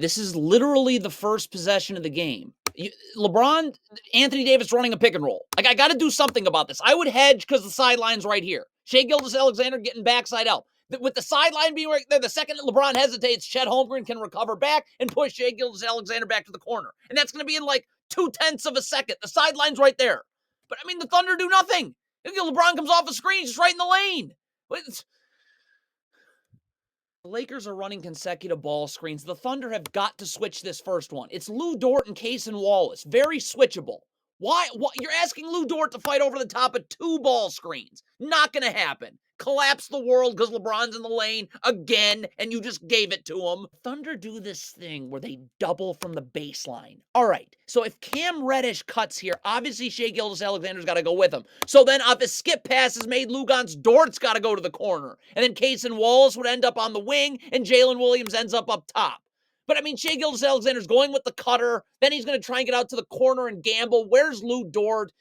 This is literally the first possession of the game. LeBron, Anthony Davis running a pick and roll. Like, I got to do something about this. I would hedge because the sideline's right here. Shai Gilgeous-Alexander getting backside out. With the sideline being right there, the second LeBron hesitates, Chet Holmgren can recover back and push Shai Gilgeous-Alexander back to the corner. And that's going to be in like 0.2 of a second. The sideline's right there. But, I mean, the Thunder do nothing. LeBron comes off the screen, just right in the lane. The Lakers are running consecutive ball screens. The Thunder have got to switch this first one. It's Lou Dort and Cason Wallace. Very switchable. Why? You're asking Lou Dort to fight over the top of 2 ball screens. Not going to happen. Collapse the world because LeBron's in the lane again, and you just gave it to him. Thunder do this thing where they double from the baseline. All right, so if Cam Reddish cuts here, obviously Shai Gilgeous-Alexander's got to go with him. So then if a skip pass is made, Dort's got to go to the corner. And then Cason Wallace would end up on the wing, and Jalen Williams ends up top. But, I mean, Shai Gilgeous-Alexander's going with the cutter. Then he's going to try and get out to the corner and gamble. Where's Lou Dort?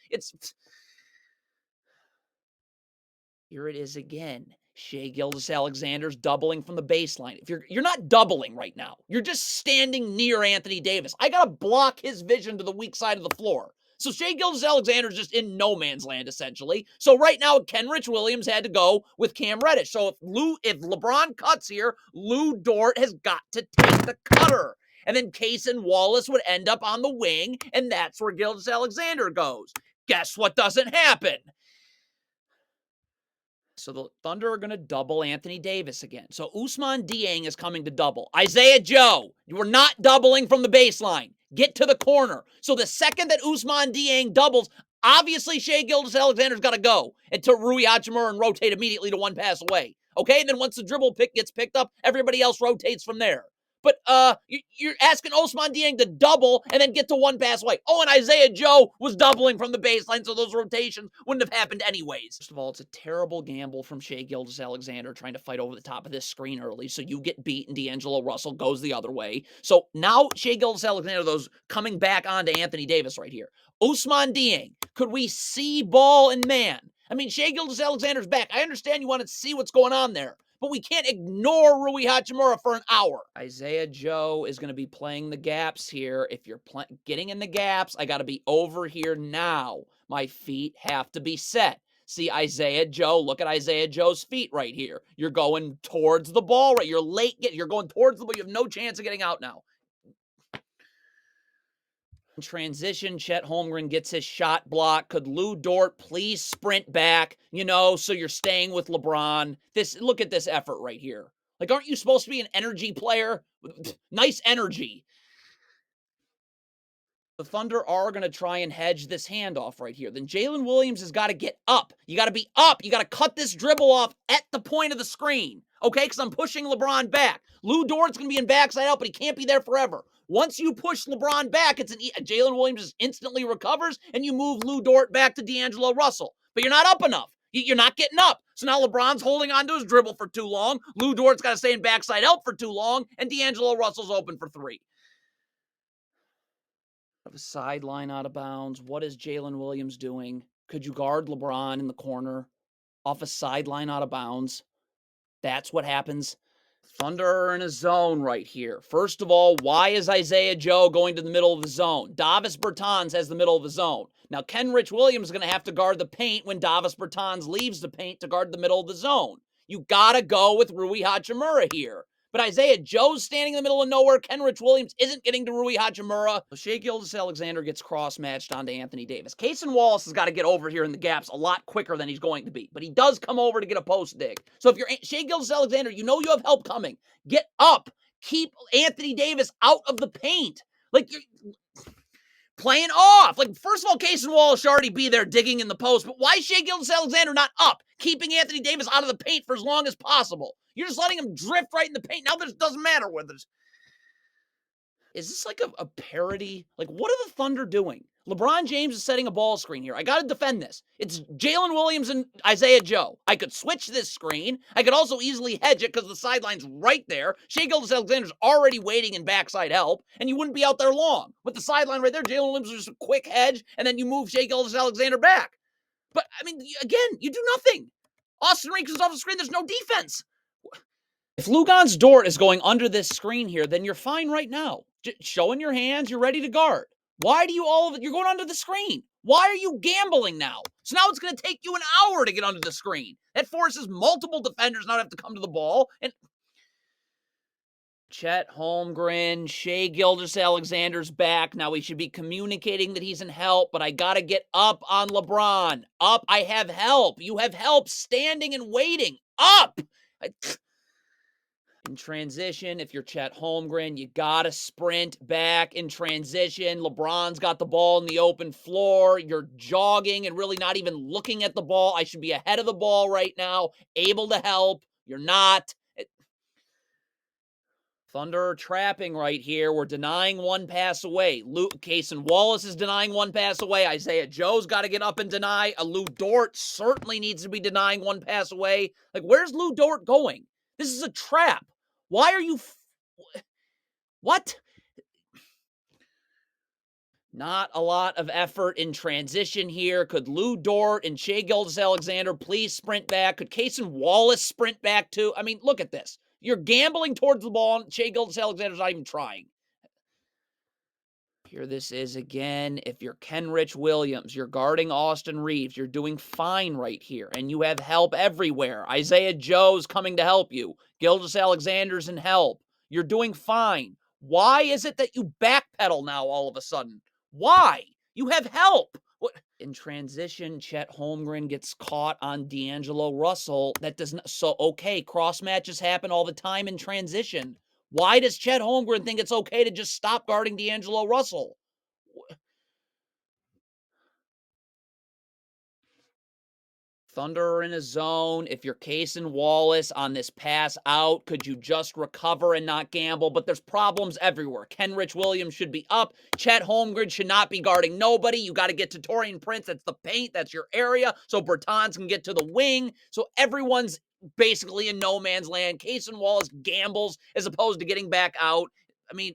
Here it is again. Shai Gilgeous-Alexander's doubling from the baseline. If you're not doubling right now. You're just standing near Anthony Davis. I got to block his vision to the weak side of the floor. So Shai Gilgeous-Alexander's just in no man's land, essentially. So right now, Kenrich Williams had to go with Cam Reddish. So if LeBron cuts here, Lou Dort has got to take the cutter. And then Cason Wallace would end up on the wing, and that's where Gilgeous-Alexander goes. Guess what doesn't happen? So the Thunder are going to double Anthony Davis again. So Ousmane Dieng is coming to double. Isaiah Joe, you are not doubling from the baseline. Get to the corner. So the second that Ousmane Dieng doubles, obviously Shai Gilgeous-Alexander's got to go to Rui Hachimura and rotate immediately to 1 pass away. Okay, and then once the dribble gets picked up, everybody else rotates from there. But you're asking Ousmane Dieng to double and then get to 1 pass away. Oh, and Isaiah Joe was doubling from the baseline, so those rotations wouldn't have happened anyways. First of all, it's a terrible gamble from Shai Gilgeous-Alexander trying to fight over the top of this screen early, so you get beat and D'Angelo Russell goes the other way. So now Shai Gilgeous-Alexander, those coming back onto Anthony Davis right here. Ousmane Dieng, could we see ball and man? I mean, Shai Gilgeous-Alexander's back. I understand you want to see what's going on there, but we can't ignore Rui Hachimura for an hour. Isaiah Joe is going to be playing the gaps here. If you're getting in the gaps, I got to be over here now. My feet have to be set. See Isaiah Joe. Look at Isaiah Joe's feet right here. You're going towards the ball, right? You're late. You're going towards the ball. You have no chance of getting out now. Transition, Chet Holmgren gets his shot blocked. Could Lou Dort please sprint back, so you're staying with LeBron? Look at this effort right here. Like, aren't you supposed to be an energy player? Nice energy. The Thunder are going to try and hedge this handoff right here. Then Jalen Williams has got to get up. You got to be up. You got to cut this dribble off at the point of the screen. Okay, because I'm pushing LeBron back. Lou Dort's going to be in backside out, but he can't be there forever. Once you push LeBron back, Jalen Williams just instantly recovers, and you move Lou Dort back to D'Angelo Russell. But you're not up enough. You're not getting up. So now LeBron's holding onto his dribble for too long. Lou Dort's got to stay in backside out for too long, and D'Angelo Russell's open for 3. Of a sideline out of bounds. What is Jalen Williams doing? Could you guard LeBron in the corner off a sideline out of bounds? That's what happens. Thunder are in a zone right here. First of all, why is Isaiah Joe going to the middle of the zone? Davis Bertans has the middle of the zone. Now, Kenrich Williams is going to have to guard the paint when Davis Bertans leaves the paint to guard the middle of the zone. You got to go with Rui Hachimura here. But Isaiah Joe's standing in the middle of nowhere. Kenrich Williams isn't getting to Rui Hachimura. So Shai Gilgeous-Alexander gets cross-matched onto Anthony Davis. Cason Wallace has got to get over here in the gaps a lot quicker than he's going to be. But he does come over to get a post dig. So if you're Shai Gilgeous-Alexander, you know you have help coming. Get up. Keep Anthony Davis out of the paint. Like, you're playing off. Like, first of all, Cason Wallace should already be there digging in the post. But why is Shai Gilgeous-Alexander not up? Keeping Anthony Davis out of the paint for as long as possible. You're just letting him drift right in the paint. Now this doesn't matter whether it's... Is this like a parody? Like, what are the Thunder doing? LeBron James is setting a ball screen here. I got to defend this. It's Jalen Williams and Isaiah Joe. I could switch this screen. I could also easily hedge it because the sideline's right there. Shai Gilgeous-Alexander's already waiting in backside help, and you wouldn't be out there long. With the sideline right there, Jalen Williams is just a quick hedge, and then you move Shai Gilgeous-Alexander back. But, I mean, again, you do nothing. Austin Reeves comes off the screen. There's no defense. If Lugon's Dort is going under this screen here, then you're fine right now. Showing your hands, you're ready to guard. Why do you you're going under the screen? Why are you gambling now? So now it's going to take you an hour to get under the screen. That forces multiple defenders not have to come to the ball. And Chet Holmgren, Shea Gilgeous-Alexander's back. Now we should be communicating that he's in help, but I got to get up on LeBron. Up, I have help. You have help standing and waiting. Up! In transition, if you're Chet Holmgren, you got to sprint back in transition. LeBron's got the ball in the open floor. You're jogging and really not even looking at the ball. I should be ahead of the ball right now, able to help. You're not. Thunder trapping right here. We're denying one pass away. Cason Wallace is denying one pass away. Isaiah Joe's got to get up and deny. Lou Dort certainly needs to be denying one pass away. Like, where's Lou Dort going? This is a trap. Why are you... What? Not a lot of effort in transition here. Could Lou Dort and Shea Gilgeous-Alexander please sprint back? Could Cason Wallace sprint back too? I mean, look at this. You're gambling towards the ball, and Shea Gilgeous-Alexander's not even trying. Here this is again. If you're Kenrich Williams, you're guarding Austin Reeves, you're doing fine right here, and you have help everywhere. Isaiah Joe's coming to help you. Gilgeous-Alexander's in help. You're doing fine. Why is it that you backpedal now all of a sudden? Why? You have help. What? In transition, Chet Holmgren gets caught on D'Angelo Russell. That does not... So, okay, cross matches happen all the time in transition. Why does Chet Holmgren think it's okay to just stop guarding D'Angelo Russell? Thunder are in a zone. If you're Cason Wallace on this pass out, could you just recover and not gamble? But there's problems everywhere. Kenrich Williams should be up. Chet Holmgren should not be guarding nobody. You got to get to Taurean Prince. That's the paint. That's your area. So Bertans can get to the wing. So everyone's basically in no man's land. Cason Wallace gambles as opposed to getting back out. I mean...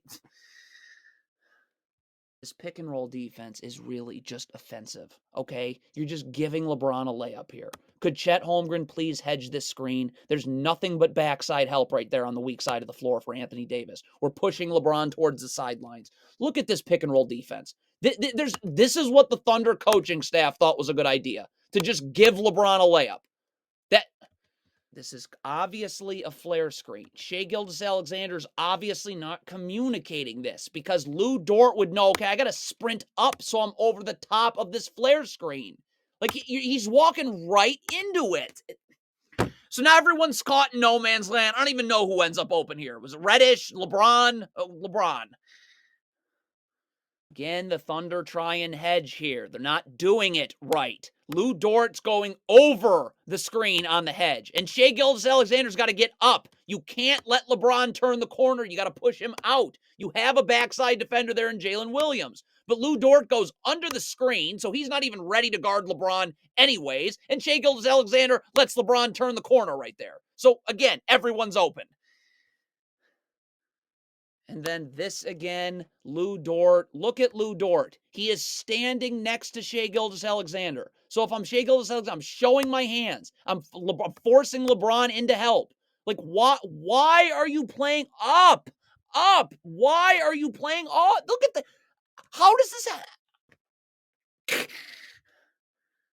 This pick and roll defense is really just offensive, okay? You're just giving LeBron a layup here. Could Chet Holmgren please hedge this screen? There's nothing but backside help right there on the weak side of the floor for Anthony Davis. We're pushing LeBron towards the sidelines. Look at this pick and roll defense. This is what the Thunder coaching staff thought was a good idea, to just give LeBron a layup. This is obviously a flare screen. Shea Gilgeous-Alexander's obviously not communicating this because Lou Dort would know, okay, I got to sprint up so I'm over the top of this flare screen. Like, he's walking right into it. So now everyone's caught in no man's land. I don't even know who ends up open here. Was it Reddish? LeBron? LeBron. Again, the Thunder try and hedge here. They're not doing it right. Lou Dort's going over the screen on the hedge. And Shea Gilgeous-Alexander's got to get up. You can't let LeBron turn the corner. You got to push him out. You have a backside defender there in Jalen Williams. But Lou Dort goes under the screen, so he's not even ready to guard LeBron anyways. And Shea Gilgeous-Alexander lets LeBron turn the corner right there. So, again, everyone's open. And then this again, Lou Dort. Look at Lou Dort. He is standing next to Shea Gilgeous-Alexander. So if I'm Shea Gilgeous-Alexander, I'm showing my hands. I'm forcing LeBron into help. Like, why are you playing up? Up. Why are you playing up? Look at the... How does this...